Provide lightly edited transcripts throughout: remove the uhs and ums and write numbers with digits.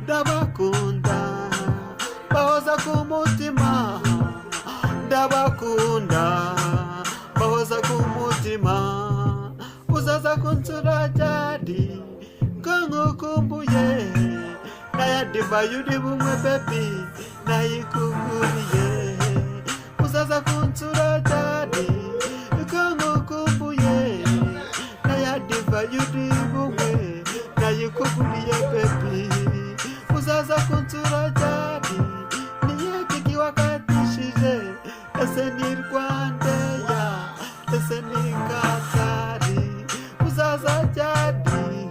ndabakunda bahoza ku mutima ndabakunda bahoza ku mutima uzaza kunsura jadi kangukumbuye naya diva yudi bumwe baby nayikuguriye uzaza kunsura jadi kangukumbuye naya diva yudi bumwe nayikuguriye baby uzaza kunsura jadi niye kiki wakatishije ese ni Rwandeya ese ni Katari uzaza jadi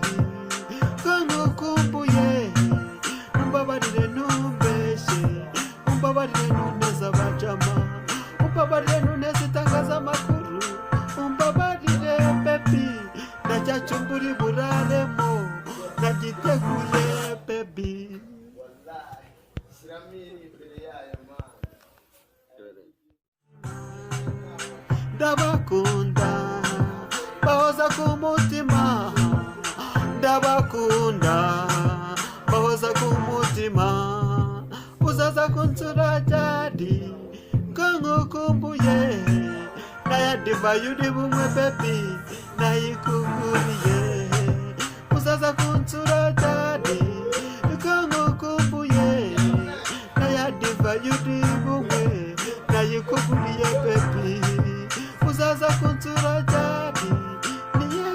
kangukumbuye umbabarire numbeshe umbabarire nuneza abajama umbabarire nuneza itangazamakuru umbabarire baby ndacyacumbura buraremo nagiteguye baby ndabakunda bahoza ku mutima ndabakunda bahoza ku mutima uzaza kunsura jadi kangukumbuye naya diva yudi bumwe baby nayikuguriye uzaza kunsura jadi